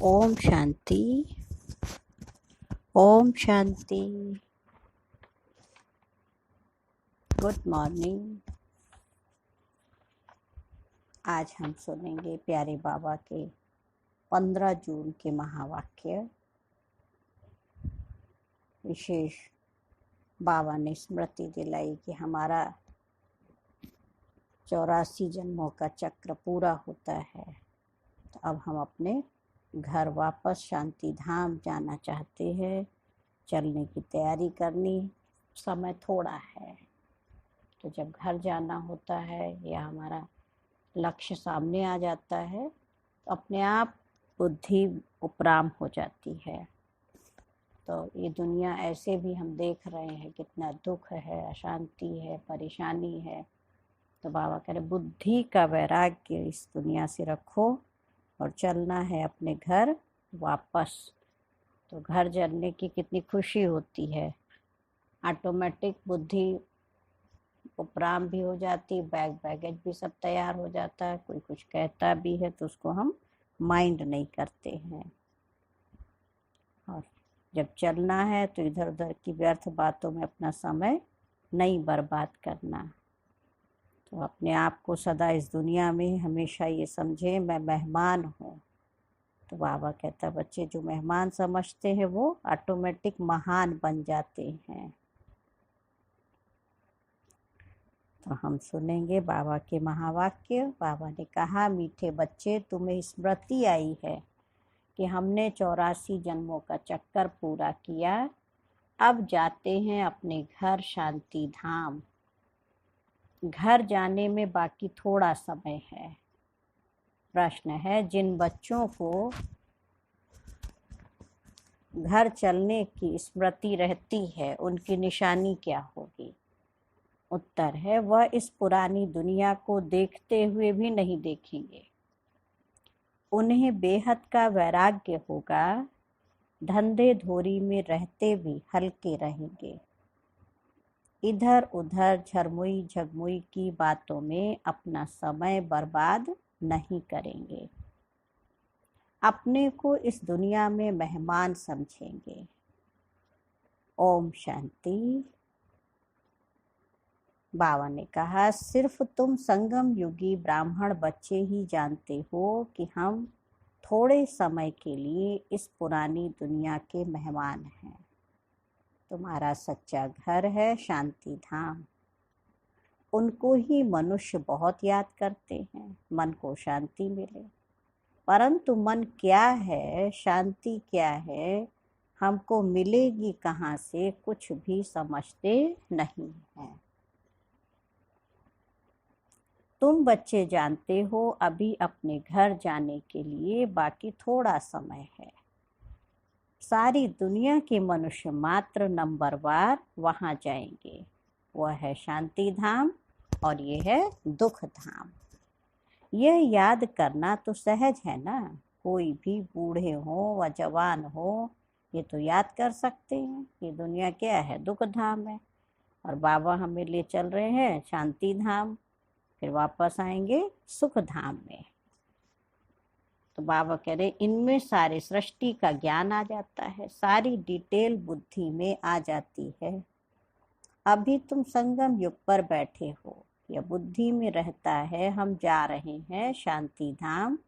Om Shanti. Om Shanti. Good morning. आज हम सुनेंगे प्यारे बाबा के 15 जून के महावाक्य। विशेष बाबा ने स्मृति दिलाई कि हमारा 84 जन्मों का चक्र पूरा होता है, तो अब हम अपने घर वापस शांति धाम जाना चाहते हैं। चलने की तैयारी करनी, समय थोड़ा है, तो जब घर जाना होता है या हमारा लक्ष्य सामने आ जाता है तो अपने आप बुद्धि उपराम हो जाती है। तो ये दुनिया ऐसे भी हम देख रहे हैं कितना दुख है, अशांति है, परेशानी है। तो बाबा कह रहे बुद्धि का वैराग्य इस दुनिया से रखो और चलना है अपने घर वापस। तो घर जाने की कितनी खुशी होती है, ऑटोमेटिक बुद्धि उपराम भी हो जाती, बैगेज भी सब तैयार हो जाता है। कोई कुछ कहता भी है तो उसको हम माइंड नहीं करते हैं। और जब चलना है तो इधर उधर की व्यर्थ बातों में अपना समय नहीं बर्बाद करना। तो अपने आप को सदा इस दुनिया में हमेशा ये समझे मैं मेहमान हूँ। तो बाबा कहता बच्चे जो मेहमान समझते हैं वो ऑटोमेटिक महान बन जाते हैं। तो हम सुनेंगे बाबा के महावाक्य। बाबा ने कहा, मीठे बच्चे तुम्हें स्मृति आई है कि हमने 84 जन्मों का चक्कर पूरा किया। अब जाते हैं अपने घर शांति धाम। घर जाने में बाकी थोड़ा समय है। प्रश्न है, जिन बच्चों को घर चलने की स्मृति रहती है उनकी निशानी क्या होगी? उत्तर है, वह इस पुरानी दुनिया को देखते हुए भी नहीं देखेंगे। उन्हें बेहद का वैराग्य होगा। धंधे धोरी में रहते भी हल्के रहेंगे। इधर उधर झरमुई झगमुई की बातों में अपना समय बर्बाद नहीं करेंगे। अपने को इस दुनिया में मेहमान समझेंगे। ओम शांति। बाबा ने कहा, सिर्फ तुम संगम युगी ब्राह्मण बच्चे ही जानते हो कि हम थोड़े समय के लिए इस पुरानी दुनिया के मेहमान हैं। तुम्हारा सच्चा घर है शांति धाम। उनको ही मनुष्य बहुत याद करते हैं, मन को शांति मिले। परंतु मन क्या है, शांति क्या है, हमको मिलेगी कहाँ से, कुछ भी समझते नहीं हैं। तुम बच्चे जानते हो अभी अपने घर जाने के लिए बाकी थोड़ा समय है। सारी दुनिया के मनुष्य मात्र नंबरवार वहाँ जाएंगे। वह है शांति धाम और ये है दुख धाम। यह याद करना तो सहज है ना। कोई भी बूढ़े हो व जवान हो, ये तो याद कर सकते हैं ये दुनिया क्या है, दुख धाम है। और बाबा हमें ले चल रहे हैं शांति धाम, फिर वापस आएंगे सुख धाम में। तो बाबा कह रहे इनमें सारे सृष्टि का ज्ञान आ जाता है, सारी डिटेल बुद्धि में आ जाती है। अभी तुम संगम युग पर बैठे हो, यह बुद्धि में रहता है हम जा रहे हैं शांति धाम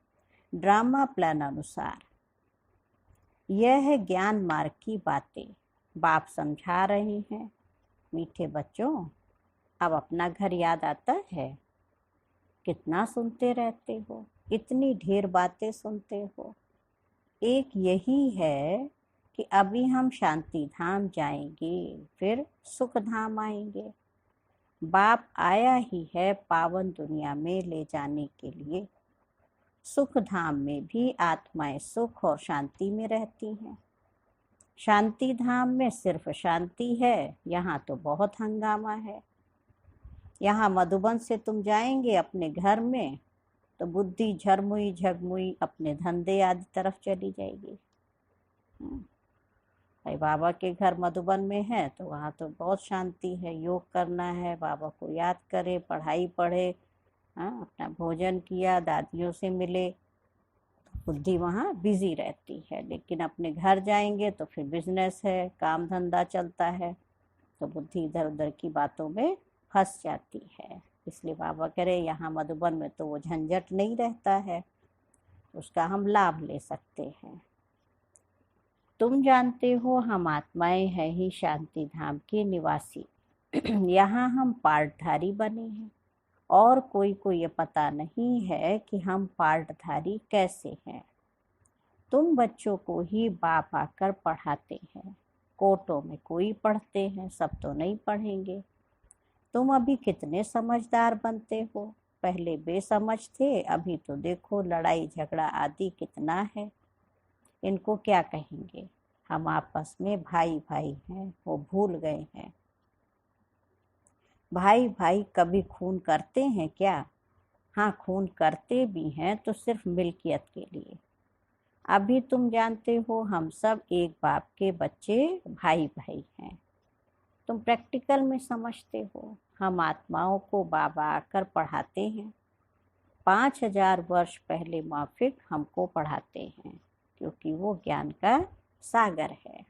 ड्रामा प्लान अनुसार। यह है ज्ञान मार्ग की बातें बाप समझा रहे हैं। मीठे बच्चों, अब अपना घर याद आता है? कितना सुनते रहते हो, इतनी ढेर बातें सुनते हो। एक यही है कि अभी हम शांति धाम जाएंगे, फिर सुख धाम आएंगे। बाप आया ही है पावन दुनिया में ले जाने के लिए। सुख धाम में भी आत्माएं सुख और शांति में रहती हैं। शांति धाम में सिर्फ शांति है, यहाँ तो बहुत हंगामा है। यहाँ मधुबन से तुम जाएंगे अपने घर में तो बुद्धि झरमुई झगमुई अपने धंधे आदि तरफ चली जाएगी। भाई बाबा के घर मधुबन में है तो वहाँ तो बहुत शांति है। योग करना है, बाबा को याद करे, पढ़ाई पढ़े, अपना भोजन किया, दादियों से मिले, तो बुद्धि वहाँ बिजी रहती है, लेकिन अपने घर जाएंगे तो फिर बिजनेस है, काम धंधा चलता है, तो बुद्धि इधर उधर की बातों में फंस जाती है। इसलिए बाबा कह रहे यहाँ मधुबन में तो वो झंझट नहीं रहता है, उसका हम लाभ ले सकते हैं। तुम जानते हो हम आत्माएं हैं ही शांति धाम के निवासी। यहाँ हम पार्टधारी बने हैं और कोई को ये पता नहीं है कि हम पार्टधारी कैसे हैं। तुम बच्चों को ही बाप आकर पढ़ाते हैं। कोर्टों में कोई पढ़ते हैं, सब तो नहीं पढ़ेंगे। तुम अभी कितने समझदार बनते हो, पहले बेसमझ थे, अभी तो देखो लड़ाई झगड़ा आदि कितना है। इनको क्या कहेंगे, हम आपस में भाई भाई हैं, वो भूल गए हैं। भाई भाई कभी खून करते हैं क्या? हाँ, खून करते भी हैं तो सिर्फ मिल्कियत के लिए। अभी तुम जानते हो हम सब एक बाप के बच्चे भाई भाई हैं। तुम प्रैक्टिकल में समझते हो, हम आत्माओं को बाबा आकर पढ़ाते हैं। 5000 वर्ष पहले माफिक हमको पढ़ाते हैं, क्योंकि वो ज्ञान का सागर है।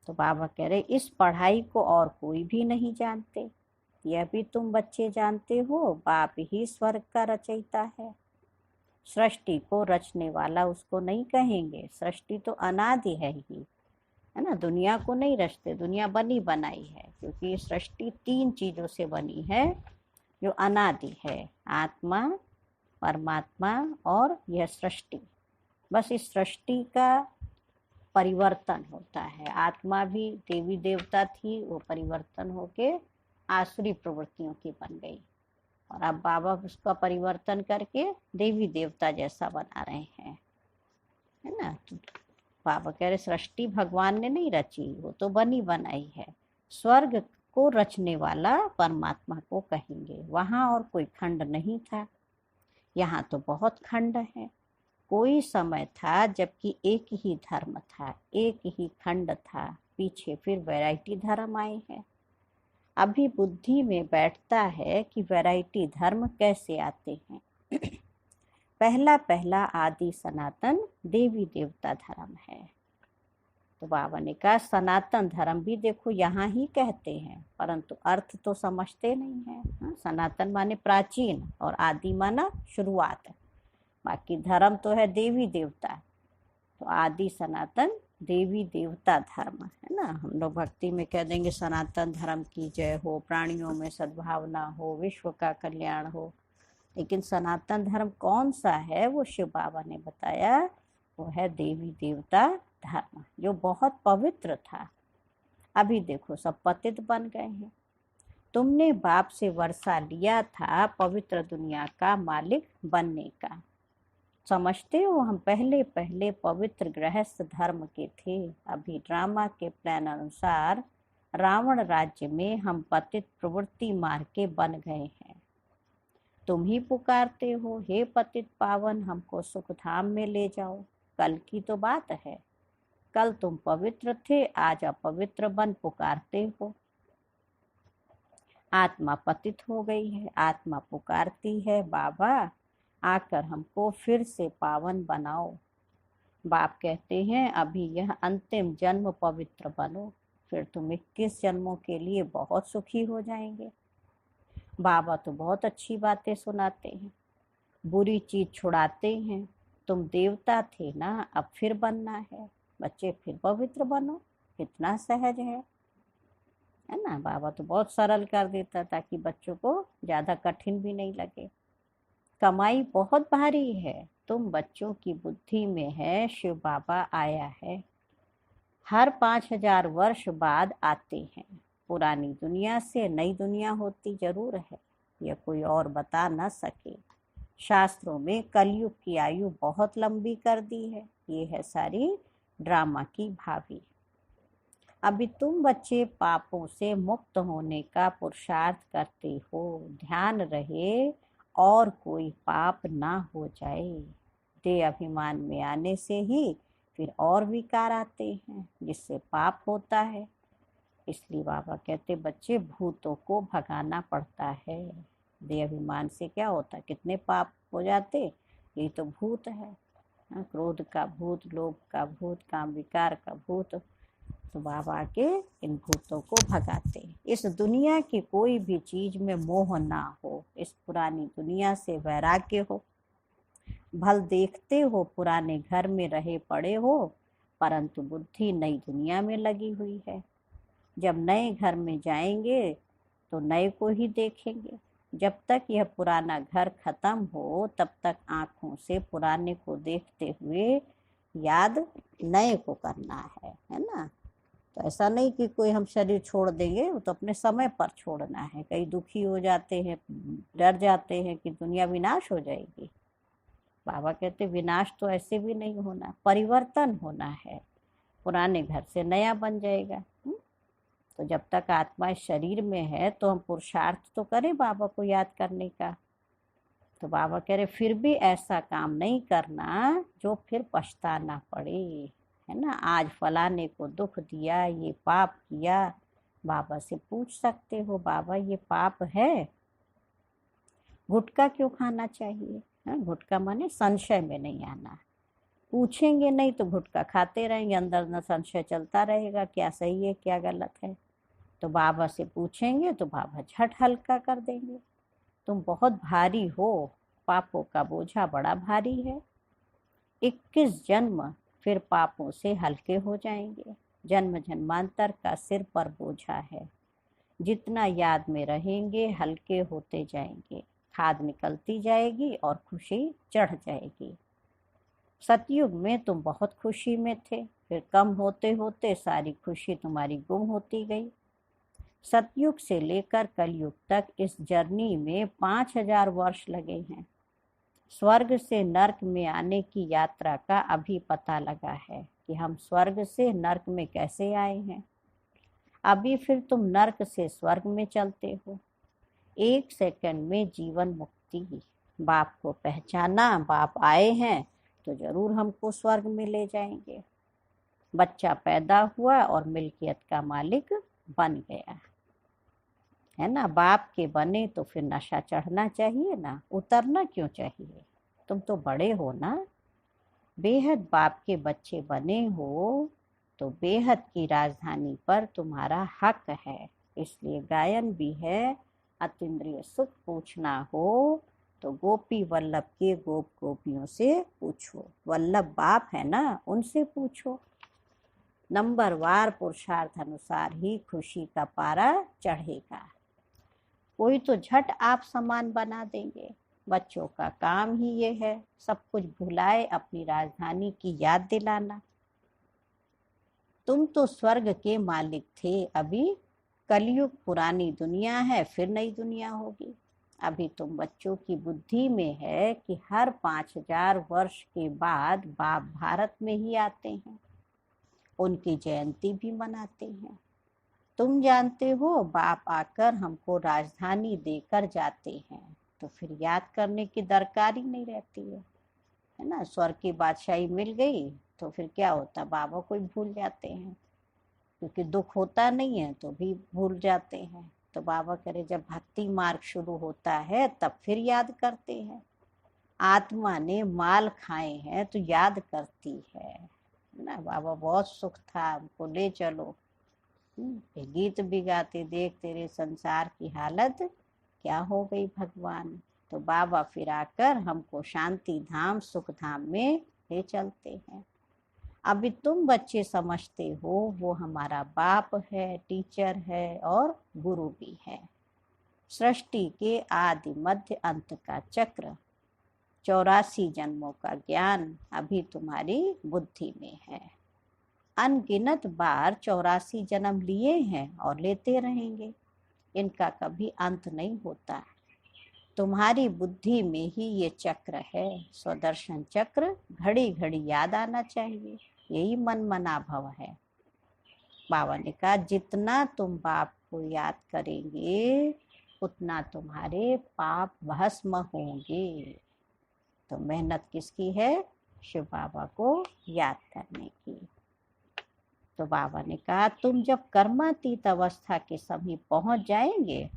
तो बाबा कह रहे इस पढ़ाई को और कोई भी नहीं जानते। यह भी तुम बच्चे जानते हो, बाप ही स्वर्ग का रचयिता है। सृष्टि को रचने वाला उसको नहीं कहेंगे, सृष्टि तो अनादि है ही, है ना। दुनिया को नहीं रचते, दुनिया बनी बनाई है, क्योंकि सृष्टि 3 चीजों से बनी है जो अनादि है, आत्मा, परमात्मा और यह सृष्टि। बस इस सृष्टि का परिवर्तन होता है। आत्मा भी देवी देवता थी, वो परिवर्तन होके आसुरी प्रवृत्तियों की बन गई, और अब बाबा उसका परिवर्तन करके देवी देवता जैसा बना रहे हैं, है ना। तो बाबा कह रहे सृष्टि भगवान ने नहीं रची, वो तो बनी बनाई है। स्वर्ग को रचने वाला परमात्मा को कहेंगे। वहां और कोई खंड नहीं था, यहाँ तो बहुत खंड है। कोई समय था जबकि एक ही धर्म था, एक ही खंड था, पीछे फिर वैरायटी धर्म आए हैं। अभी बुद्धि में बैठता है कि वैरायटी धर्म कैसे आते हैं। पहला पहला आदि सनातन देवी देवता धर्म है। तो बाबा ने कहा सनातन धर्म भी देखो यहाँ ही कहते हैं, परंतु अर्थ तो समझते नहीं है। सनातन माने प्राचीन और आदि माना शुरुआत, बाकी धर्म तो है देवी देवता। तो आदि सनातन देवी देवता धर्म है ना। हम लोग भक्ति में कह देंगे सनातन धर्म की जय हो, प्राणियों में सद्भावना हो, विश्व का कल्याण हो। लेकिन सनातन धर्म कौन सा है, वो शिव बाबा ने बताया, वो है देवी देवता धर्म, जो बहुत पवित्र था। अभी देखो सब पतित बन गए हैं। तुमने बाप से वर्षा लिया था पवित्र दुनिया का मालिक बनने का। समझते हो, हम पहले पहले पवित्र गृहस्थ धर्म के थे। अभी ड्रामा के प्लान अनुसार रावण राज्य में हम पतित प्रवृत्ति मार के बन गए हैं। तुम ही पुकारते हो, हे पतित पावन हमको सुख धाम में ले जाओ। कल की तो बात है, कल तुम पवित्र थे, आज अपवित्र बन पुकारते हो। आत्मा पतित हो गई है, आत्मा पुकारती है, बाबा आकर हमको फिर से पावन बनाओ। बाप कहते हैं अभी यह अंतिम जन्म पवित्र बनो, फिर तुम 21 जन्मों के लिए बहुत सुखी हो जाएंगे। बाबा तो बहुत अच्छी बातें सुनाते हैं, बुरी चीज छुड़ाते हैं। तुम देवता थे ना, अब फिर बनना है, बच्चे फिर पवित्र बनो। कितना सहज है ना। बाबा तो बहुत सरल कर देता ताकि बच्चों को ज्यादा कठिन भी नहीं लगे। कमाई बहुत भारी है, तुम बच्चों की बुद्धि में है, शिव बाबा आया है। हर 5000 वर्ष बाद आते हैं। पुरानी दुनिया से नई दुनिया होती जरूर है, यह कोई और बता न सके। शास्त्रों में कलयुग की आयु बहुत लंबी कर दी है, ये है सारी ड्रामा की भावी। अभी तुम बच्चे पापों से मुक्त होने का पुरुषार्थ करते हो, ध्यान रहे और कोई पाप ना हो जाए। देह अभिमान में आने से ही फिर और विकार आते हैं, जिससे पाप होता है। इसलिए बाबा कहते बच्चे भूतों को भगाना पड़ता है। देह अभिमान से क्या होता है, कितने पाप हो जाते, यही तो भूत है। क्रोध का भूत, लोभ का भूत, काम विकार का भूत। तो बाबा के इन भूतों को भगाते। इस दुनिया की कोई भी चीज में मोह ना हो, इस पुरानी दुनिया से वैराग्य हो। भल देखते हो पुराने घर में रहे पड़े हो, परंतु बुद्धि नई दुनिया में लगी हुई है। जब नए घर में जाएंगे तो नए को ही देखेंगे। जब तक यह पुराना घर खत्म हो तब तक आंखों से पुराने को देखते हुए याद नए को करना है ना। तो ऐसा नहीं कि कोई हम शरीर छोड़ देंगे, वो तो अपने समय पर छोड़ना है। कई दुखी हो जाते हैं, डर जाते हैं कि दुनिया विनाश हो जाएगी। बाबा कहते विनाश तो ऐसे भी नहीं होना, परिवर्तन होना है। पुराने घर से नया बन जाएगा। तो जब तक आत्मा इस शरीर में है तो हम पुरुषार्थ तो करें बाबा को याद करने का। तो बाबा कह रहे फिर भी ऐसा काम नहीं करना जो फिर पछताना पड़े, है ना। आज फलाने को दुख दिया, ये पाप किया, बाबा से पूछ सकते हो बाबा ये पाप है। गुटखा क्यों खाना चाहिए? गुटखा माने संशय में नहीं आना। पूछेंगे नहीं तो गुटखा खाते रहेंगे, अंदर न संशय चलता रहेगा क्या सही है क्या गलत है। तो बाबा से पूछेंगे तो बाबा झट हल्का कर देंगे। तुम बहुत भारी हो, पापों का बोझा बड़ा भारी है। 21 जन्म फिर पापों से हल्के हो जाएंगे। जन्म जन्मांतर का सिर पर बोझा है। जितना याद में रहेंगे हल्के होते जाएंगे। खाद निकलती जाएगी और खुशी चढ़ जाएगी। सतयुग में तुम बहुत खुशी में थे, फिर कम होते होते सारी खुशी तुम्हारी गुम होती गई। सतयुग से लेकर कलयुग तक इस जर्नी में 5000 वर्ष लगे हैं। स्वर्ग से नर्क में आने की यात्रा का अभी पता लगा है कि हम स्वर्ग से नर्क में कैसे आए हैं। अभी फिर तुम नर्क से स्वर्ग में चलते हो। 1 सेकंड में जीवन मुक्ति। बाप को पहचाना, बाप आए हैं तो जरूर हमको स्वर्ग में ले जाएंगे। बच्चा पैदा हुआ और मिल्कियत का मालिक बन गया, है ना। बाप के बने तो फिर नशा चढ़ना चाहिए ना, उतरना क्यों चाहिए? तुम तो बड़े हो ना, बेहद बाप के बच्चे बने हो तो बेहद की राजधानी पर तुम्हारा हक है। इसलिए गायन भी है, अतीन्द्रिय सुख पूछना हो तो गोपी वल्लभ के गोप गोपियों से पूछो। वल्लभ बाप है ना, उनसे पूछो। नंबरवार पुरुषार्थ अनुसार ही खुशी का पारा चढ़ेगा। कोई तो झट आप समान बना देंगे। बच्चों का काम ही ये है, सब कुछ भुलाए अपनी राजधानी की याद दिलाना। तुम तो स्वर्ग के मालिक थे, अभी कलयुग पुरानी दुनिया है, फिर नई दुनिया होगी। अभी तुम बच्चों की बुद्धि में है कि हर 5000 वर्ष के बाद बाप भारत में ही आते हैं, उनकी जयंती भी मनाते हैं। तुम जानते हो बाप आकर हमको राजधानी देकर जाते हैं, तो फिर याद करने की दरकार ही नहीं रहती है ना। स्वर्ग की बादशाही मिल गई तो फिर क्या होता, बाबा को भूल जाते हैं, क्योंकि दुख होता नहीं है तो भी भूल जाते हैं। तो बाबा करे जब भक्ति मार्ग शुरू होता है तब फिर याद करते हैं। आत्मा ने माल खाए हैं तो याद करती है ना। बाबा बहुत सुख था, हमको ले चलो। गीत भी गाते, देख तेरे संसार की हालत क्या हो गई भगवान। तो बाबा फिर आकर हमको शांति धाम सुख धाम में ले चलते हैं। अभी तुम बच्चे समझते हो वो हमारा बाप है, टीचर है और गुरु भी है। सृष्टि के आदि मध्य अंत का चक्र, 84 जन्मों का ज्ञान अभी तुम्हारी बुद्धि में है। अनगिनत बार 84 जन्म लिए हैं और लेते रहेंगे, इनका कभी अंत नहीं होता। तुम्हारी बुद्धि में ही ये चक्र है, स्वदर्शन चक्र, घड़ी घड़ी याद आना चाहिए। यही मन मना भव है। बाबा ने कहा जितना तुम बाप को याद करेंगे उतना तुम्हारे पाप भस्म होंगे। तो मेहनत किसकी है? शिव बाबा को याद करने की। तो बाबा ने कहा तुम जब कर्मातीत अवस्था के समीप पहुंच जाएंगे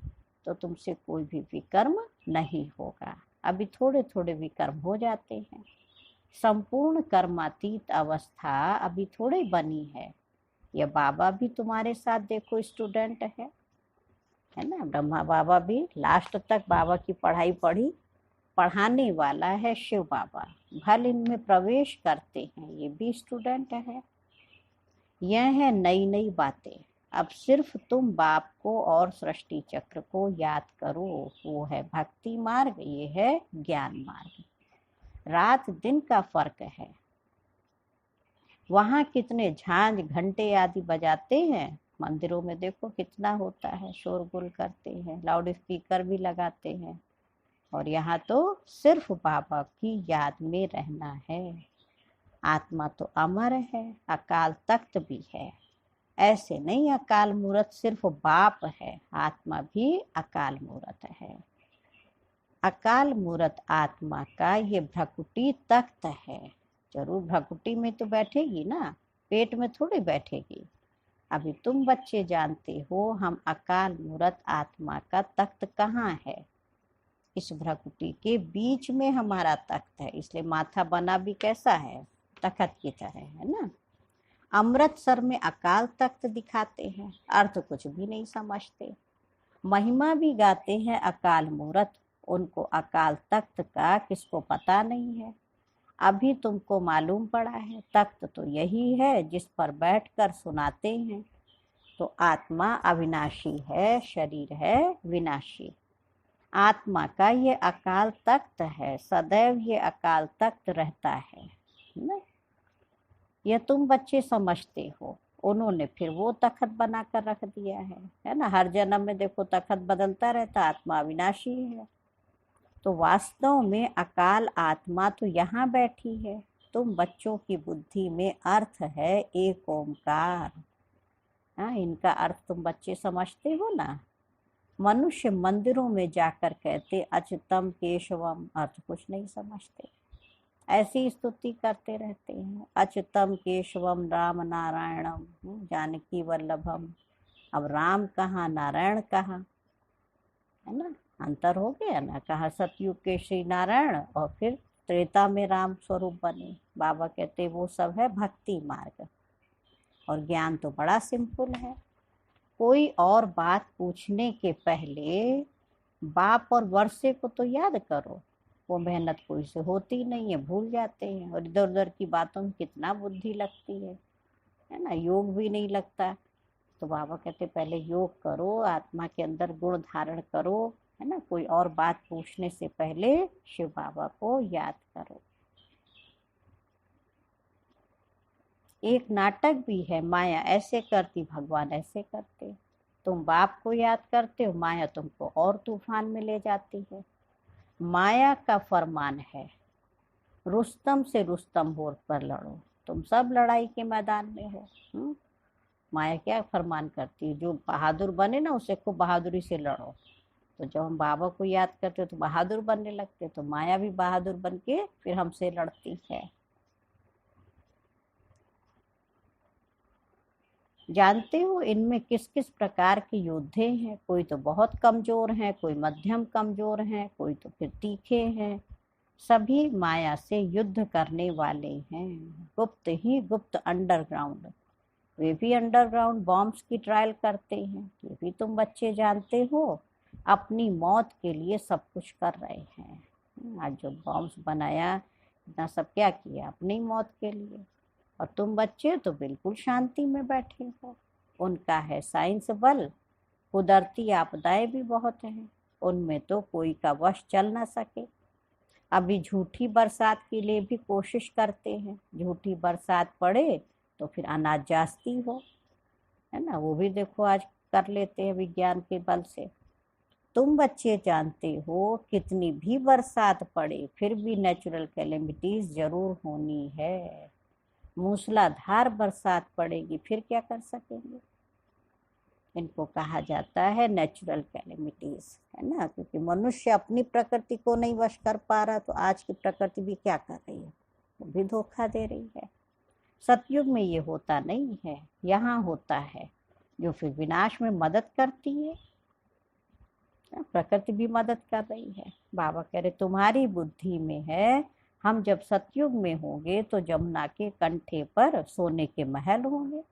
तो तुमसे कोई भी विकर्म नहीं होगा। अभी थोड़े थोड़े विकर्म हो जाते हैं, संपूर्ण कर्मातीत अवस्था अभी थोड़ी बनी है। ये बाबा भी तुम्हारे साथ देखो स्टूडेंट है ना। ब्रह्मा बाबा भी लास्ट तक बाबा की पढ़ाई पढ़ी, पढ़ाने वाला है शिव बाबा। भल इनमें प्रवेश करते हैं, ये भी स्टूडेंट है। यह है नई नई बातें। अब सिर्फ तुम बाप को और सृष्टि चक्र को याद करो। वो है भक्ति मार्ग, ये है ज्ञान मार्ग। रात दिन का फर्क है। वहाँ कितने झांझ घंटे आदि बजाते हैं, मंदिरों में देखो कितना होता है, शोरगुल करते हैं, लाउड स्पीकर भी लगाते हैं। और यहाँ तो सिर्फ बाबा की याद में रहना है। आत्मा तो अमर है, अकाल तख्त भी है। ऐसे नहीं अकाल मूर्त सिर्फ बाप है, आत्मा भी अकाल मूर्त है। अकाल मूर्त आत्मा का ये भ्रकुटी तख्त है। जरूर भ्रकुटी में तो बैठेगी ना, पेट में थोड़ी बैठेगी। अभी तुम बच्चे जानते हो हम अकाल मूर्त आत्मा का तख्त कहाँ है। इस भ्रकुटी के बीच में हमारा तख्त है, इसलिए माथा बना भी कैसा है, तख्त की तरह है ना। अमृतसर में अकाल तख्त दिखाते हैं, अर्थ कुछ भी नहीं समझते। महिमा भी गाते हैं अकाल मूर्त, उनको अकाल तख्त का किसको पता नहीं है। अभी तुमको मालूम पड़ा है, तख्त तो यही है जिस पर बैठकर सुनाते हैं। तो आत्मा अविनाशी है, शरीर है विनाशी। आत्मा का ये अकाल तख्त है, सदैव ये अकाल तख्त रहता है ना। ये तुम बच्चे समझते हो, उन्होंने फिर वो तख्त बनाकर रख दिया है ना। हर जन्म में देखो तख्त बदलता रहता, आत्मा अविनाशी है। तो वास्तव में अकाल आत्मा तो यहाँ बैठी है। तुम बच्चों की बुद्धि में अर्थ है एक ओमकार। हाँ, इनका अर्थ तुम बच्चे समझते हो ना। मनुष्य मंदिरों में जाकर कहते अच्युतम केशवम, अर्थ कुछ नहीं समझते, ऐसी स्तुति करते रहते हैं। अच्युतम केशवम राम नारायणम जानकी वल्लभम। अब राम कहाँ, नारायण कहाँ, है ना, अंतर हो गया ना। कहा सतयुग के श्री नारायण और फिर त्रेता में राम स्वरूप बने। बाबा कहते वो सब है भक्ति मार्ग। और ज्ञान तो बड़ा सिंपल है। कोई और बात पूछने के पहले बाप और वर्षे को तो याद करो। वो मेहनत कोई से होती नहीं है, भूल जाते हैं। और इधर उधर की बातों में कितना बुद्धि लगती है ना, योग भी नहीं लगता। तो बाबा कहते पहले योग करो, आत्मा के अंदर गुण धारण करो, है ना। कोई और बात पूछने से पहले शिव बाबा को याद करो। एक नाटक भी है, माया ऐसे करती भगवान ऐसे करते। तुम बाप को याद करते हो, माया तुमको और तूफान में ले जाती है। माया का फरमान है रुस्तम से रुस्तम होर पर लड़ो। तुम सब लड़ाई के मैदान में हो। माया क्या फरमान करती है, जो बहादुर बने ना उसे खूब बहादुरी से लड़ो। तो जब हम बाबा को याद करते तो बहादुर बनने लगते। तो माया भी बहादुर बन के फिर हमसे लड़ती है। जानते हो इनमें किस किस प्रकार के योद्धे हैं। कोई तो बहुत कमजोर हैं, कोई मध्यम कमजोर हैं, कोई तो फिर तीखे हैं। सभी माया से युद्ध करने वाले हैं। गुप्त ही गुप्त अंडरग्राउंड। वे भी अंडरग्राउंड बॉम्ब्स की ट्रायल करते हैं, ये भी तुम बच्चे जानते हो। अपनी मौत के लिए सब कुछ कर रहे हैं। आज जो बॉम्ब्स बनाया, इतना सब क्या किया, अपनी मौत के लिए। और तुम बच्चे तो बिल्कुल शांति में बैठे हो। उनका है साइंस बल। कुदरती आपदाएं भी बहुत हैं, उनमें तो कोई का वश चल ना सके। अभी झूठी बरसात के लिए भी कोशिश करते हैं, झूठी बरसात पड़े तो फिर अनाज जास्ती हो, है ना। वो भी देखो आज कर लेते हैं विज्ञान के बल से। तुम बच्चे जानते हो कितनी भी बरसात पड़े फिर भी नेचुरल कैलेमिटीज जरूर होनी है। मूसलाधार बरसात पड़ेगी, फिर क्या कर सकेंगे। इनको कहा जाता है नेचुरल कैलेमिटीज, है ना। क्योंकि मनुष्य अपनी प्रकृति को नहीं वश कर पा रहा, तो आज की प्रकृति भी क्या कर रही है, वो भी धोखा दे रही है। सतयुग में ये होता नहीं है, यहाँ होता है, जो फिर विनाश में मदद करती है। प्रकृति भी मदद कर रही है। बाबा कह रहे तुम्हारी बुद्धि में है हम जब सतयुग में होंगे तो जमुना के कंठे पर सोने के महल होंगे।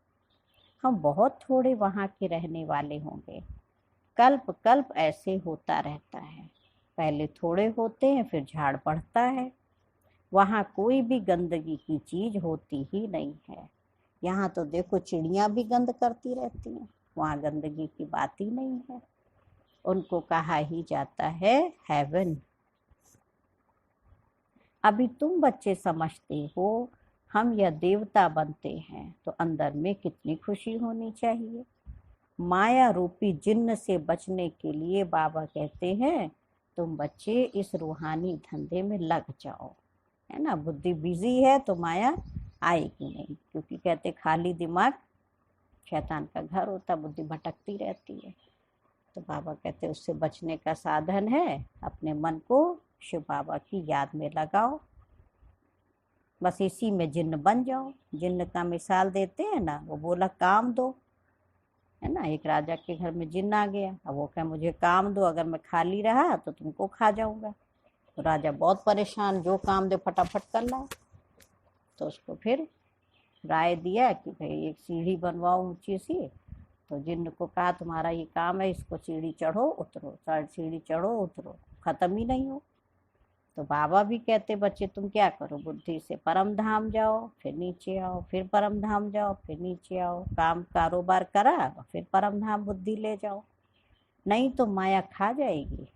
हम बहुत थोड़े वहाँ के रहने वाले होंगे। कल्प कल्प ऐसे होता रहता है। पहले थोड़े होते हैं, फिर झाड़ बढ़ता है। वहाँ कोई भी गंदगी की चीज होती ही नहीं है। यहाँ तो देखो चिड़ियाँ भी गंद करती रहती हैं, वहाँ गंदगी की बात ही नहीं है। उनको कहा ही जाता है हेवन। अभी तुम बच्चे समझते हो हम यह देवता बनते हैं तो अंदर में कितनी खुशी होनी चाहिए। माया रूपी जिन्न से बचने के लिए बाबा कहते हैं तुम बच्चे इस रूहानी धंधे में लग जाओ, है ना। बुद्धि बिजी है तो माया आएगी नहीं, क्योंकि कहते खाली दिमाग शैतान का घर होता, बुद्धि भटकती रहती है। तो बाबा कहते उससे बचने का साधन है अपने मन को शिव बाबा की याद में लगाओ, बस इसी में जिन्न बन जाओ। जिन्न का मिसाल देते हैं ना, वो बोला काम दो, है ना। एक राजा के घर में जिन्न आ गया, अब वो कहे मुझे काम दो, अगर मैं खाली रहा तो तुमको खा जाऊंगा। तो राजा बहुत परेशान, जो काम दे फटाफट कर ला। तो उसको फिर राय दिया कि भाई एक सीढ़ी बनवाओ ऊंची सी। तो जिन्न को कहा तुम्हारा ये काम है, इसको सीढ़ी चढ़ो उतरो, सीढ़ी चढ़ो उतरो, खत्म ही नहीं हो। तो बाबा भी कहते बच्चे तुम क्या करो, बुद्धि से परम धाम जाओ, फिर नीचे आओ, फिर परम धाम जाओ, फिर नीचे आओ, काम कारोबार करा और फिर परम धाम बुद्धि ले जाओ, नहीं तो माया खा जाएगी,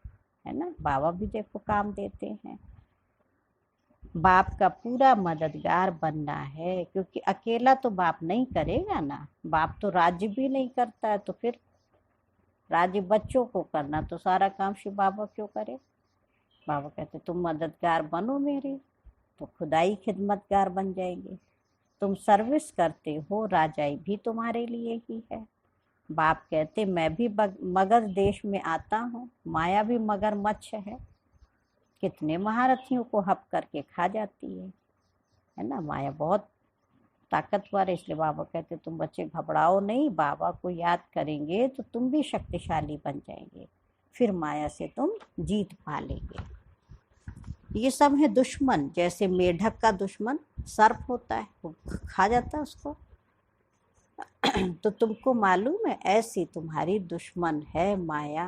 है ना। बाबा भी देखो काम देते हैं। बाप का पूरा मददगार बनना है, क्योंकि अकेला तो बाप नहीं करेगा ना। बाप तो राज्य भी नहीं करता है, तो फिर राज्य बच्चों को करना, तो सारा काम शिव बाबा क्यों करे। बाबा कहते तुम मददगार बनो मेरे, तो खुदाई खिदमतगार बन जाएंगे। तुम सर्विस करते हो, राजाई भी तुम्हारे लिए ही है। बाप कहते मैं भी मगर देश में आता हूँ, माया भी मगरमच्छ है, कितने महारथियों को हप करके खा जाती है ना। माया बहुत ताकतवर है, इसलिए बाबा कहते तुम बच्चे घबराओ नहीं, बाबा को याद करेंगे तो तुम भी शक्तिशाली बन जाएंगे, फिर माया से तुम जीत पा लेंगे। ये सब है दुश्मन, जैसे मेढक का दुश्मन सर्प होता है, वो खा जाता है उसको। तो तुमको मालूम है ऐसी तुम्हारी दुश्मन है माया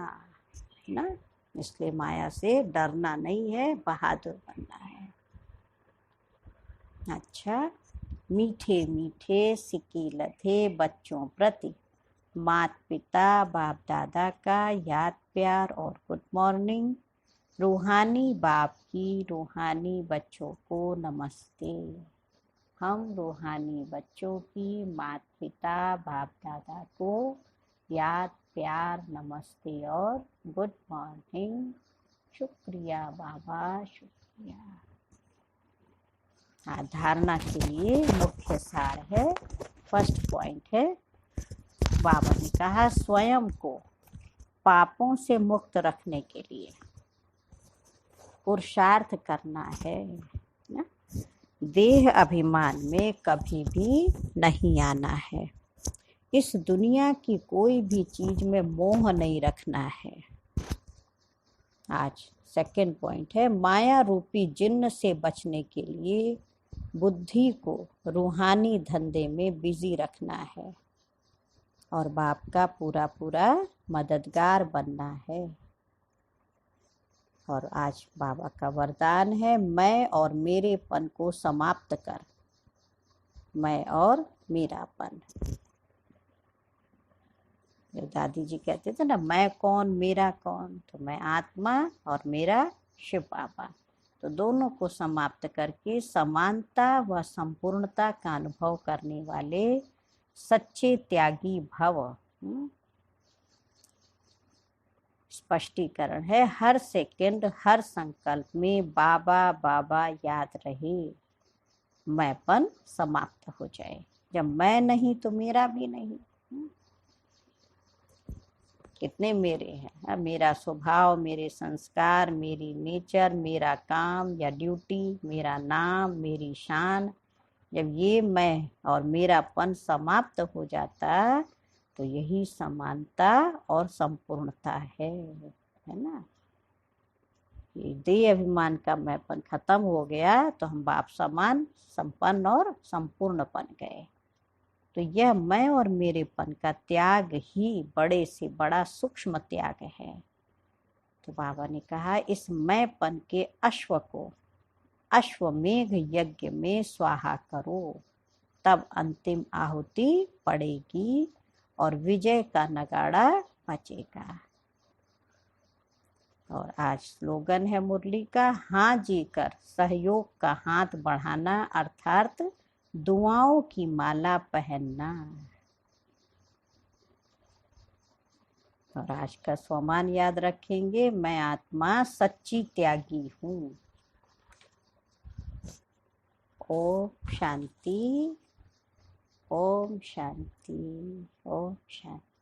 ना, इसलिए माया से डरना नहीं है, बहादुर बनना है। अच्छा, मीठे मीठे सिक्के लधे बच्चों प्रति माता पिता बाप दादा का याद प्यार और गुड मॉर्निंग। रूहानी बाप की रूहानी बच्चों को नमस्ते। हम रूहानी बच्चों की माता पिता बाप दादा को याद प्यार नमस्ते और गुड मॉर्निंग। शुक्रिया बाबा, शुक्रिया। धारणा के लिए मुख्य सार है, फर्स्ट पॉइंट है, बाबा ने कहा स्वयं को पापों से मुक्त रखने के लिए पुरुषार्थ करना है ना। देह अभिमान में कभी भी नहीं आना है। इस दुनिया की कोई भी चीज में मोह नहीं रखना है। आज सेकंड पॉइंट है, माया रूपी जिन्न से बचने के लिए बुद्धि को रूहानी धंधे में बिजी रखना है और बाप का पूरा पूरा मददगार बनना है। और आज बाबा का वरदान है, मैं और मेरेपन को समाप्त कर। मैं और मेरापन। दादी जी कहते थे ना, मैं कौन मेरा कौन, तो मैं आत्मा और मेरा शिव बाबा, तो दोनों को समाप्त करके समानता व संपूर्णता का अनुभव करने वाले सच्चे त्यागी भव। स्पष्टीकरण है, हर सेकंड हर संकल्प में बाबा बाबा याद रहे, मैंपन समाप्त हो जाए। जब मैं नहीं तो मेरा भी नहीं। कितने मेरे हैं, मेरा स्वभाव, मेरे संस्कार, मेरी नेचर, मेरा काम या ड्यूटी, मेरा नाम, मेरी शान, जब ये मैं और मेरापन समाप्त हो जाता तो यही समानता और संपूर्णता है ना। ये देह अभिमान का मैंपन खत्म हो गया तो हम बाप समान संपन्न और संपूर्ण बन गए। तो यह मैं और मेरेपन का त्याग ही बड़े से बड़ा सूक्ष्म त्याग है। तो बाबा ने कहा इस मैंपन के अश्व को अश्वमेघ यज्ञ में स्वाहा करो, तब अंतिम आहुति पड़ेगी और विजय का नगाड़ा बजेगा। और आज स्लोगन है मुरली का, हाँ जी कर सहयोग का हाथ बढ़ाना, अर्थात दुआओं की माला पहनना। और आज का स्वमान याद रखेंगे, मैं आत्मा सच्ची त्यागी हूँ। ओम शांति, ओम शांति, ओम शांति।